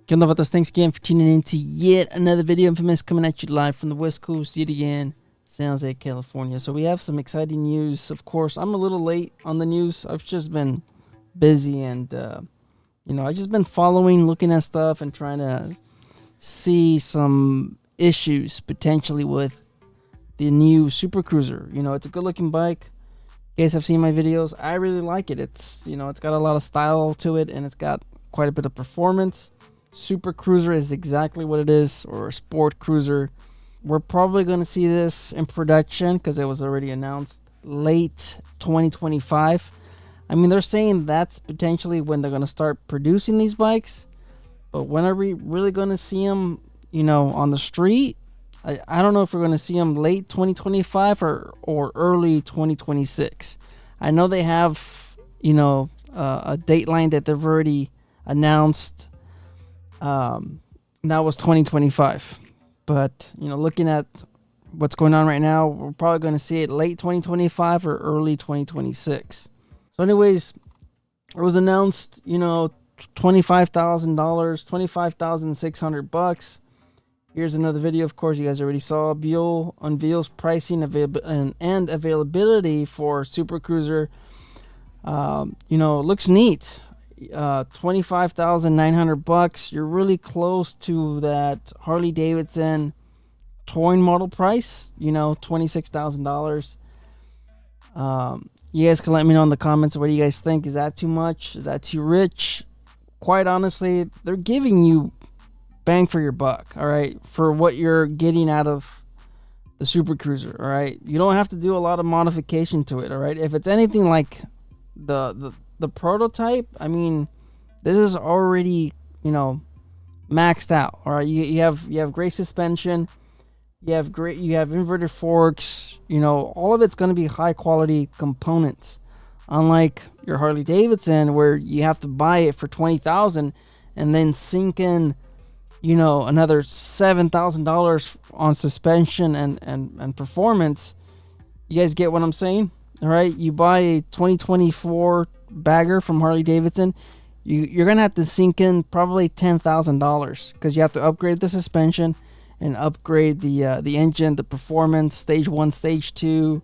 Good love with us. Thanks again for tuning in to yet another video. Infamous coming at you live from the West Coast yet again, San Jose, California. So we have some exciting news. Of course, I'm a little late on the news. I've just been busy and, I've just been following, looking at stuff and trying to see some issues potentially with the new Super Cruiser. It's a good looking bike. You guys have seen my videos. I really like it. It's got a lot of style to it and it's got quite a bit of performance. Super Cruiser is exactly what it is, or a sport cruiser. We're probably going to see this in production because it was already announced late 2025. I mean, they're saying that's potentially when they're going to start producing these bikes. But when are we really going to see them, on the street? I don't know if we're going to see them late 2025 or early 2026. I know they have, a dateline that they've already announced. That was 2025. But, looking at what's going on right now, we're probably going to see it late 2025 or early 2026. So anyways, it was announced, $25,000, $25,600. Here's another video. Of course, you guys already saw. Buell unveils pricing and availability for Super Cruiser. Looks neat. $25,900. You're really close to that Harley-Davidson touring model price. $26,000. You guys can let me know in the comments, what do you guys think? Is that too much? Is that too rich? Quite honestly, they're giving you bang for your buck, all right, for what you're getting out of the Super Cruiser, all right? You don't have to do a lot of modification to it, all right? If it's anything like the prototype, I mean, this is already, maxed out, all right? You have great suspension, you have inverted forks, all of it's going to be high quality components, unlike your Harley-Davidson where you have to buy it for $20,000 and then sink in another $7,000 on suspension and performance. You guys get what I'm saying? All right, you buy a 2024 bagger from Harley-Davidson, you're gonna have to sink in probably $10,000 because you have to upgrade the suspension and upgrade the engine, the performance, stage 1, stage 2.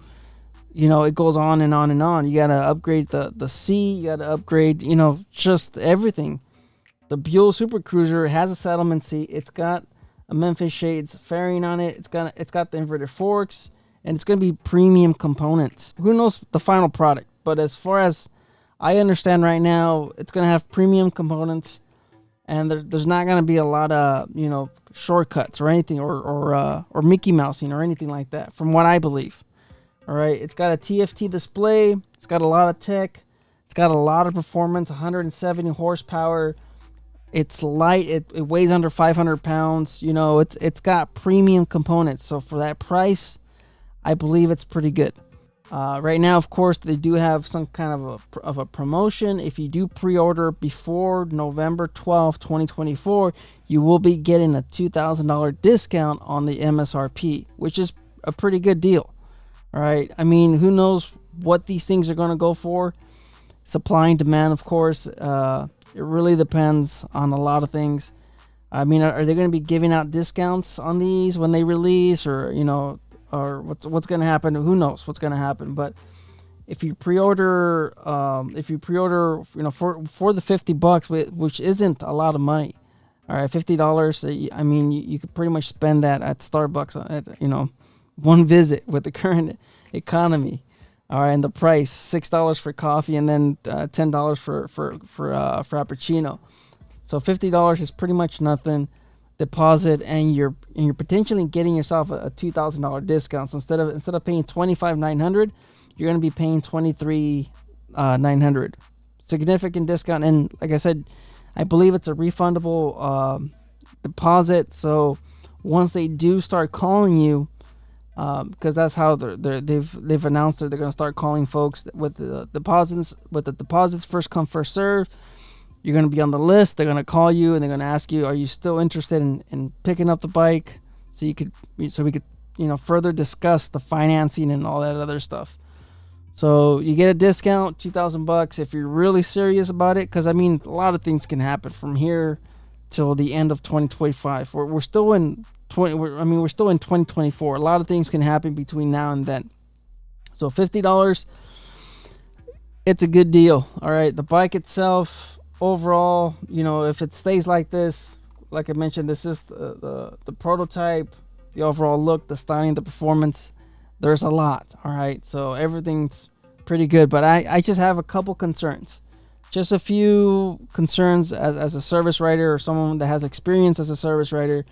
It goes on and on and on. You gotta upgrade the seat, you gotta upgrade, just everything. The Buell Super Cruiser has a Saddlemen seat. It's got a Memphis shades fairing on it. It's got the inverted forks, and it's going to be premium components. Who knows the final product? But as far as I understand right now, it's going to have premium components, and there's not going to be a lot of shortcuts or anything or Mickey Mousing or anything like that, from what I believe. All right, it's got a TFT display. It's got a lot of tech. It's got a lot of performance. 170 horsepower. It's light. It weighs under 500 pounds. It's got premium components. So for that price, I believe it's pretty good. Right now, of course, they do have some kind of a promotion. If you do pre-order before November 12th, 2024, you will be getting a $2,000 discount on the MSRP, which is a pretty good deal. All right. I mean, who knows what these things are going to go for? Supply and demand, of course. It really depends on a lot of things. I mean, are they going to be giving out discounts on these when they release, or or what's going to happen? Who knows what's going to happen? But if you pre-order, for the $50, which isn't a lot of money, all right, $50. I mean, you could pretty much spend that at Starbucks at one visit with the current economy. All right, and the price, $6 for coffee and then $10 for frappuccino. So $50 is pretty much nothing deposit, and you're potentially getting yourself a $2,000 discount. So instead of paying $25,900, you're going to be paying $23,900. Significant discount, and like I said, I believe it's a refundable deposit. So once they do start calling you, because that's how they've announced that they're going to start calling folks with the deposits first come first serve. You're going to be on the list. They're going to call you and they're going to ask you, are you still interested in picking up the bike? So we could further discuss the financing and all that other stuff. So you get a discount, $2,000 if you're really serious about it. Because I mean, a lot of things can happen from here till the end of 2025. We're still in we're still in 2024. A lot of things can happen between now and then. So $50, it's a good deal. All right, the bike itself, overall, if it stays like this, like I mentioned, this is the prototype, the overall look, the styling, the performance. There's a lot. All right, so everything's pretty good, but I just have a couple concerns. Just a few concerns as a service writer or someone that has experience as a service writer,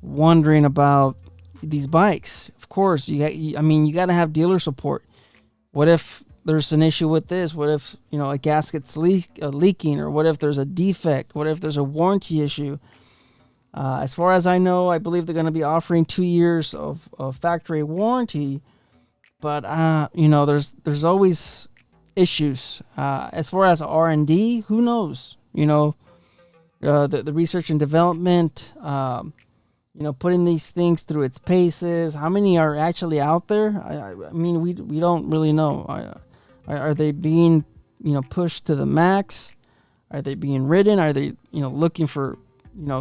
wondering about these bikes. Of course, you got to have dealer support. What if there's an issue with this? What if a gasket's leaking, or what if there's a defect? What if there's a warranty issue? As far as I know, I believe they're going to be offering 2 years of factory warranty, but there's always issues. As far as R&D, who knows? The research and development, putting these things through its paces. How many are actually out there? I mean, we don't really know. Are they being pushed to the max? Are they being ridden? Are they looking for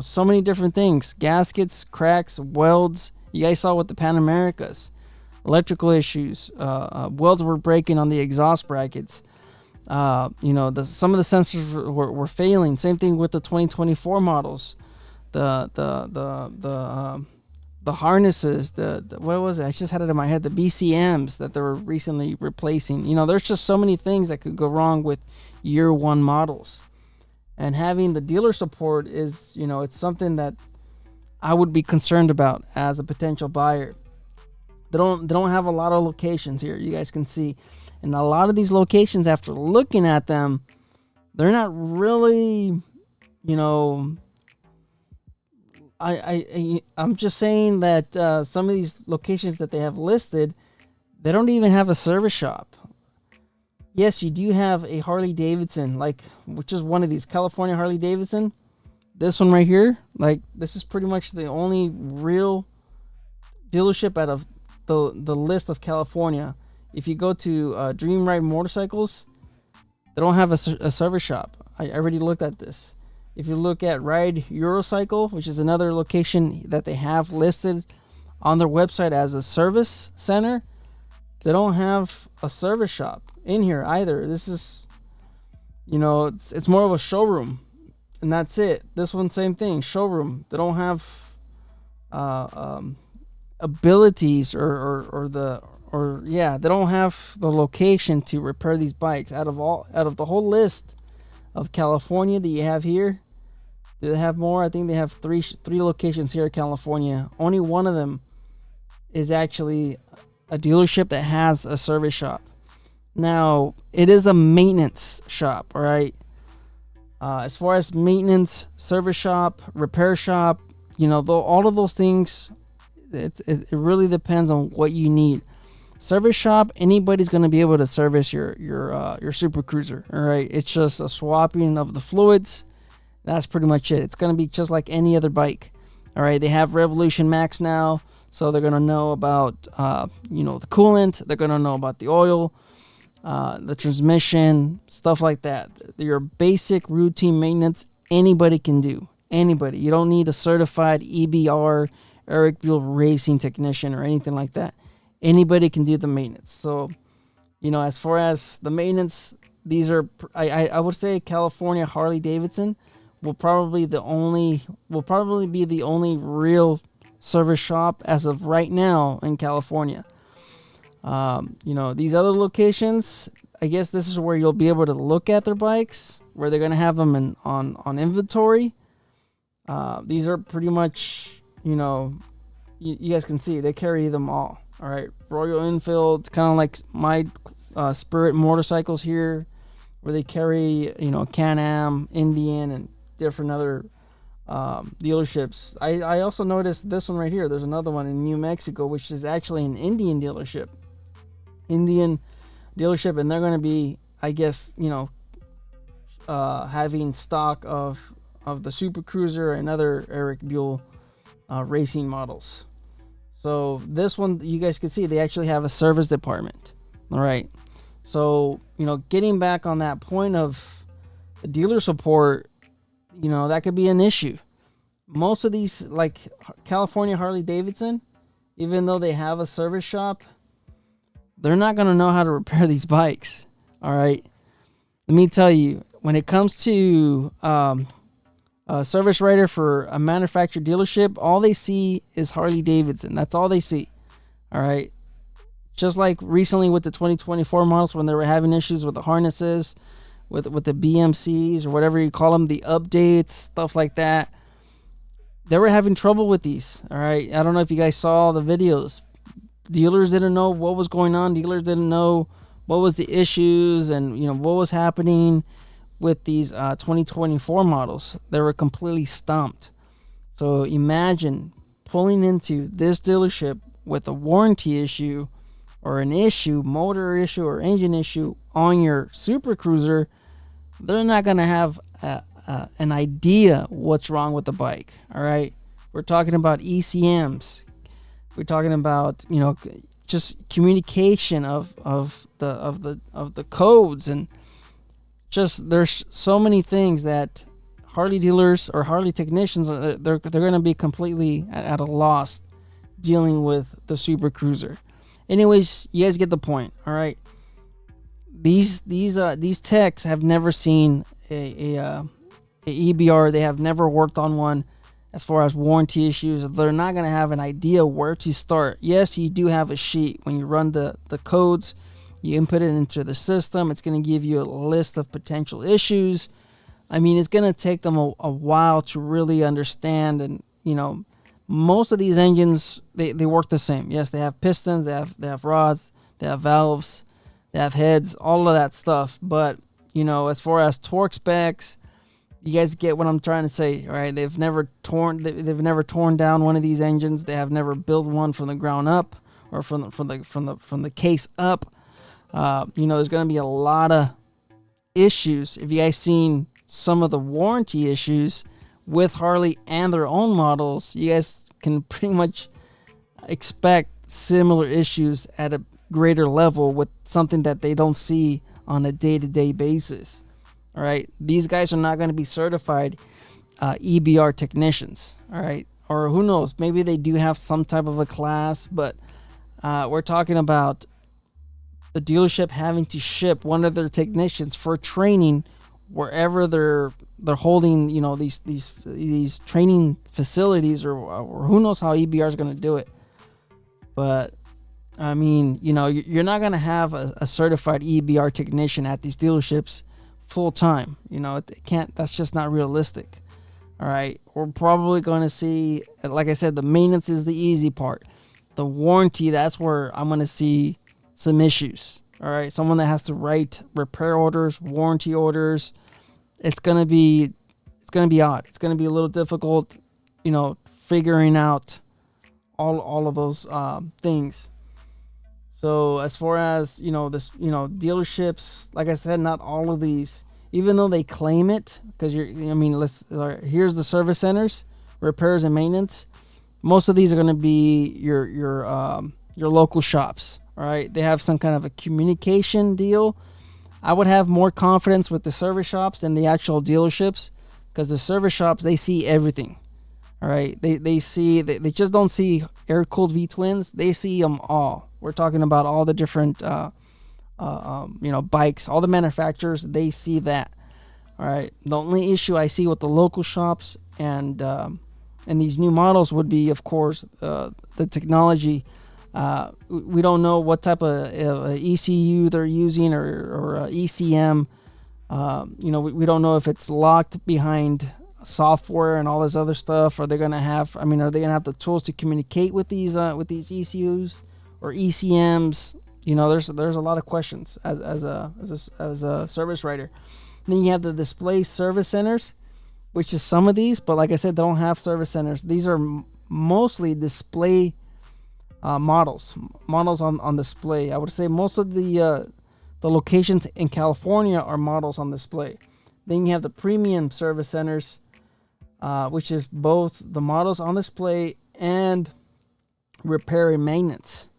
so many different things? Gaskets, cracks, welds. You guys saw with the Pan Americas. Electrical issues. Welds were breaking on the exhaust brackets. Some of the sensors were failing. Same thing with the 2024 models. The harnesses. What was it? I just had it in my head. The BCMs that they were recently replacing. There's just so many things that could go wrong with year one models. And having the dealer support is, it's something that I would be concerned about as a potential buyer. They don't have a lot of locations here. You guys can see, and a lot of these locations, after looking at them, they're not really, I'm just saying that some of these locations that they have listed, they don't even have a service shop. Yes, you do have a Harley-Davidson, which is one of these California Harley-Davidson. This one right here, this is pretty much the only real dealership out of the list of California. If you go to Dream Ride Motorcycles, they don't have a service shop. I already looked at this. If you look at Ride Eurocycle, which is another location that they have listed on their website as a service center, they don't have a service shop in here either. This is, it's more of a showroom, and that's it. This one, same thing, showroom. They don't have abilities they don't have the location to repair these bikes. Out of the whole list of California that you have here, do they have more? I think they have three locations here in California. Only one of them is actually a dealership that has a service shop. Now, it is a maintenance shop, all right? As far as maintenance, service shop, repair shop, all of those things, it really depends on what you need. Service shop, anybody's going to be able to service your Super Cruiser, all right? It's just a swapping of the fluids. That's pretty much it. It's going to be just like any other bike, all right? They have Revolution Max now, so they're going to know about, the coolant. They're going to know about the oil, the transmission, stuff like that. Your basic routine maintenance, anybody can do. Anybody. You don't need a certified EBR, Eric Buell racing technician or anything like that. Anybody can do the maintenance. So, as far as the maintenance, these are, I would say California Harley-Davidson will probably be the only real service shop as of right now in California. These other locations, I guess this is where you'll be able to look at their bikes, where they're going to have them on inventory. These are pretty much, you guys can see, they carry them all. All right, Royal Enfield, kind of like my Spirit motorcycles here, where they carry, Can-Am, Indian, and different other dealerships. I also noticed this one right here. There's another one in New Mexico, which is actually an Indian dealership. And they're going to be, I guess, having stock of the Super Cruiser and other Eric Buell racing models. So this one, you guys can see, they actually have a service department. All right. So, getting back on that point of the dealer support, you know, that could be an issue. Most of these, like California Harley-Davidson, even though they have a service shop, they're not going to know how to repair these bikes. All right. Let me tell you, when it comes to a service writer for a manufactured dealership, all they see is Harley-Davidson. That's all they see. All right. Just like recently with the 2024 models when they were having issues with the harnesses, with the BMCs or whatever you call them, the updates, stuff like that. They were having trouble with these. All right. I don't know if you guys saw the videos. Dealers didn't know what was going on. Dealers didn't know what was the issues and, you know, what was happening with these 2024 models. They were completely stumped. So imagine pulling into this dealership with a warranty issue or an issue, motor issue or engine issue on your Super Cruiser. They're not going to have an idea what's wrong with the bike. All right. We're talking about ECMs. We're talking about, you know, just communication of the codes, and just there's so many things that Harley dealers or Harley technicians they're going to be completely at a loss dealing with the Super Cruiser. Anyways, you guys get the point. All right. These techs have never seen a EBR. They have never worked on one. As far as warranty issues, they're not going to have an idea where to start. Yes, you do have a sheet. When you run the codes, you input it into the system. It's going to give you a list of potential issues. I mean, it's going to take them a while to really understand. And, you know, most of these engines, they work the same. Yes, they have pistons, they have rods, they have valves, they have heads, all of that stuff. But, you know, as far as torque specs, you guys get what I'm trying to say, all right? They've never torn down one of these engines. They have never built one from the ground up or from the case up. You know, there's going to be a lot of issues. If you guys seen some of the warranty issues with Harley and their own models, you guys can pretty much expect similar issues at a greater level with something that they don't see on a day-to-day basis. All right, these guys are not going to be certified EBR technicians. All right, or who knows? Maybe they do have some type of a class, but we're talking about the dealership having to ship one of their technicians for training wherever they're holding, you know, these training facilities, or who knows how EBR is going to do it. But I mean, you know, you're not going to have a certified EBR technician at these dealerships full time. You know, it can't, that's just not realistic. All right, we're probably going to see, like I said, the maintenance is the easy part. The warranty, that's where I'm going to see some issues. All right, someone that has to write repair orders, warranty orders, it's going to be odd. It's going to be a little difficult, you know, figuring out all of those things. So as far as, you know, this, you know, dealerships, like I said, not all of these, even though they claim it, because here's the service centers, repairs and maintenance. Most of these are going to be your local shops. All right, they have some kind of a communication deal. I would have more confidence with the service shops than the actual dealerships, because the service shops, they see everything. All right, they just don't see air-cooled V-twins. They see them all. We're talking about all the different, bikes, all the manufacturers. They see that. All right. The only issue I see with the local shops and these new models would be, of course, the technology. We don't know what type of ECU they're using or ECM. We don't know if it's locked behind software and all this other stuff. Are they going to have the tools to communicate with these ECUs or ECMs? You know, there's a lot of questions as a service writer. Then you have the display service centers, which is some of these, but like I said, they don't have service centers. These are mostly display models on display. I would say most of the locations in California are models on display. Then you have the premium service centers, which is both the models on display and repair and maintenance.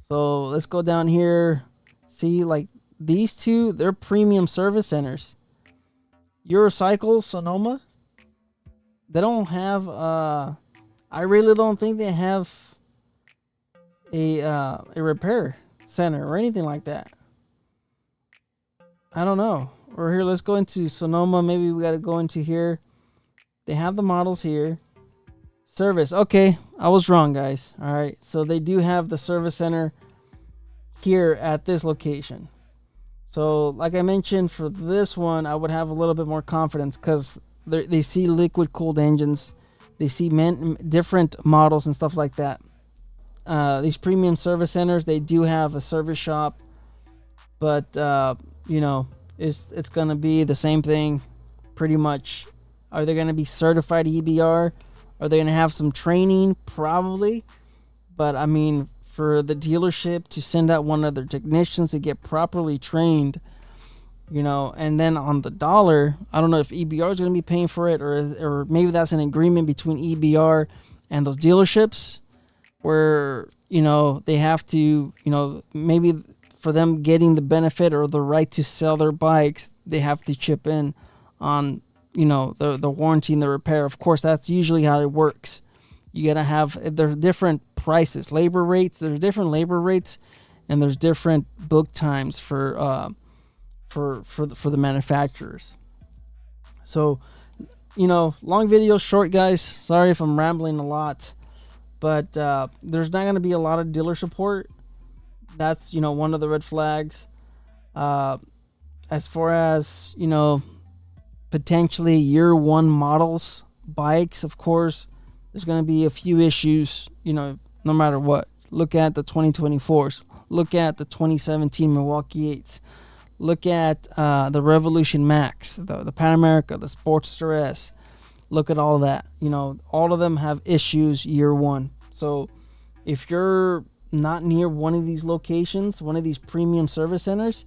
So let's go down here. See, like these two, they're premium service centers. Eurocycle, Sonoma, they don't have I really don't think they have a repair center or anything like that. I don't know. Or here, let's go into Sonoma. Maybe we got to go into here. They have the models here. Service. Okay, I was wrong, guys. All right, so they do have the service center here at this location. So like I mentioned, for this one, I would have a little bit more confidence because they see liquid cooled engines. They see different models and stuff like that. These premium service centers, they do have a service shop, but you know, it's gonna be the same thing pretty much. Are they gonna be certified EBR? Are they gonna have some training? Probably. But I mean, for the dealership to send out one of their technicians to get properly trained, you know, and then on the dollar, I don't know if EBR is going to be paying for it, or maybe that's an agreement between EBR and those dealerships where, you know, they have to, you know, maybe for them getting the benefit or the right to sell their bikes, they have to chip in on, you know, the warranty and the repair. Of course, that's usually how it works. You gotta have, there's different prices, labor rates. There's different labor rates, and there's different book times for the manufacturers. So, you know, long video, short, guys. Sorry if I'm rambling a lot, but there's not gonna be a lot of dealer support. That's, you know, one of the red flags. As far as, you know, potentially year one models, bikes, of course, there's going to be a few issues, you know, no matter what. Look at the 2024s. Look at the 2017 Milwaukee 8s. Look at the Revolution Max, the Pan America, the Sportster S. Look at all that. You know, all of them have issues year one. So if you're not near one of these locations, one of these premium service centers,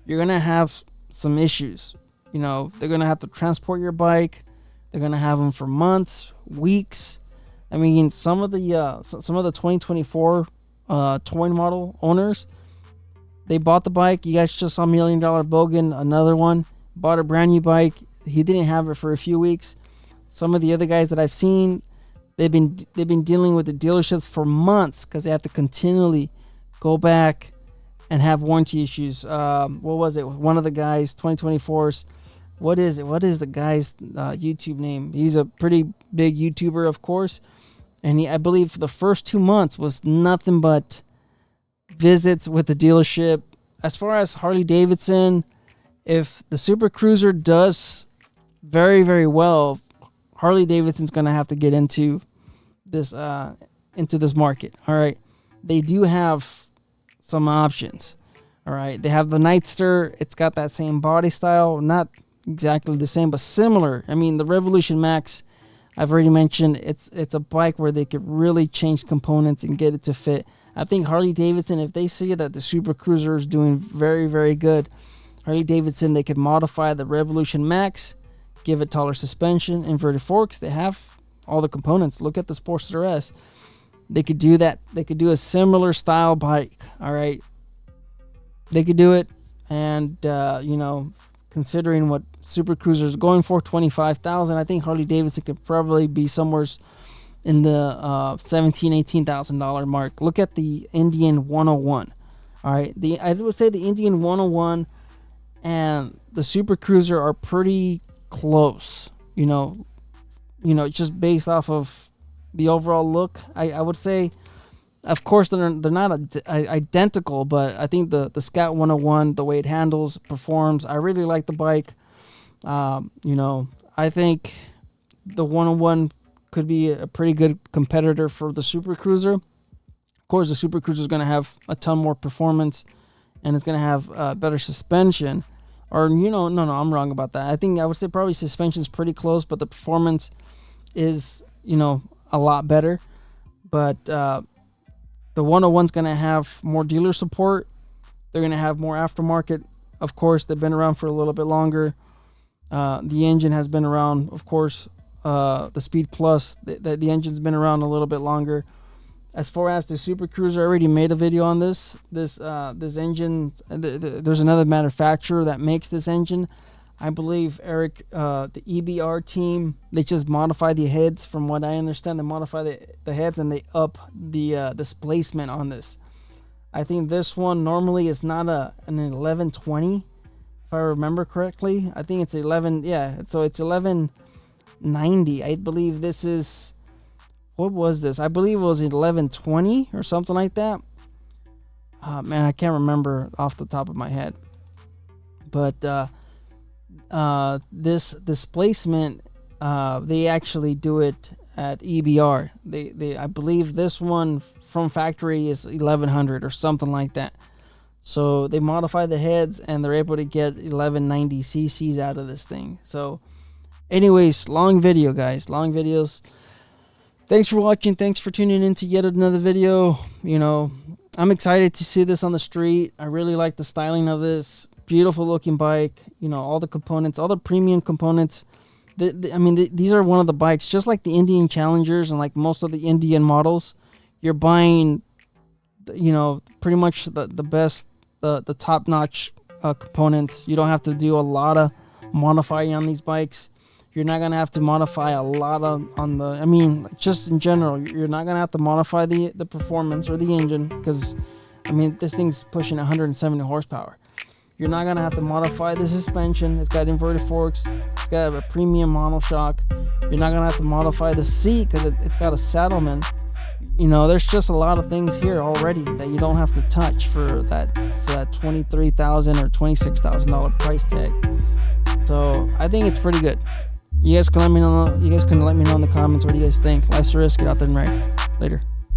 you're going to have some issues. You know, they're going to have to transport your bike. They're going to have them for months, weeks. I mean, some of the 2024 touring model owners, they bought the bike. You guys just saw $1 Million Bogan, another one, bought a brand new bike. He didn't have it for a few weeks. Some of the other guys that I've seen, they've been dealing with the dealerships for months because they have to continually go back and have warranty issues. What was it? One of the guys, 2024s. What is it? What is the guy's YouTube name? He's a pretty big YouTuber, of course. And I believe for the first 2 months was nothing but visits with the dealership. As far as Harley-Davidson, if the Super Cruiser does very, very well, Harley-Davidson's going to have to get into this market. All right. They do have some options. All right. They have the Nightster. It's got that same body style. Not exactly the same, but similar. I mean, the Revolution Max, I've already mentioned, it's a bike where they could really change components and get it to fit. I think Harley-Davidson, if they see that the Super Cruiser is doing very, very good, Harley-Davidson, they could modify the Revolution Max, give it taller suspension, inverted forks. They have all the components. Look at the Sportster S. They could do that. They could do a similar style bike. All right. They could do it. And, you know, considering what Super Cruiser is going for, $25,000, I think Harley-Davidson could probably be somewhere in the $17,000, $18,000 mark. Look at the Indian 101. All right. I would say the Indian 101 and the Super Cruiser are pretty close, you know, just based off of the overall look. I would say, of course, they're not identical, but I think the Scout 101, the way it handles, performs, I really like the bike. You know, I think the 101 could be a pretty good competitor for the Super Cruiser. Of course, the Super Cruiser is going to have a ton more performance, and it's going to have better suspension. Or, you know, no, I'm wrong about that. I would say probably suspension's pretty close, but the performance is, you know, a lot better. But the 101's going to have more dealer support. They're going to have more aftermarket. Of course, they've been around for a little bit longer. The engine has been around, of course. The Speed Plus, the engine's been around a little bit longer. As far as the Super Cruiser, I already made a video on this engine. There's another manufacturer that makes this engine. I believe Eric, the EBR team, they just modify the heads. From what I understand, they modify the heads and they up the displacement on this. I think this one normally is not an 1120, if I remember correctly. I think it's 11. Yeah, so it's 1190. I believe this is. What was this? I believe it was 1120 or something like that. Man, I can't remember off the top of my head. But this displacement, they actually do it at EBR. I believe this one from factory is 1100 or something like that. So they modify the heads and they're able to get 1190 cc's out of this thing. So anyways, long video, guys, long videos. Thanks for watching. Thanks for tuning in to yet another video. You know, I'm excited to see this on the street. I really like the styling of this. Beautiful looking bike. You know, all the components, all the premium components. I mean, these are one of the bikes, just like the Indian Challengers and like most of the Indian models. You're buying, you know, pretty much the best, the top-notch components. You don't have to do a lot of modifying on these bikes. You're not going to have to modify a lot on the, I mean, just in general, you're not going to have to modify the performance or the engine because, I mean, this thing's pushing 170 horsepower. You're not going to have to modify the suspension. It's got inverted forks. It's got a premium monoshock. You're not going to have to modify the seat because it's got a Saddlemen. You know, there's just a lot of things here already that you don't have to touch for that $23,000 or $26,000 price tag. So I think it's pretty good. You guys can let me know. You guys can let me know in the comments what do you guys think. Life's a risk. Get out there and ride. Later.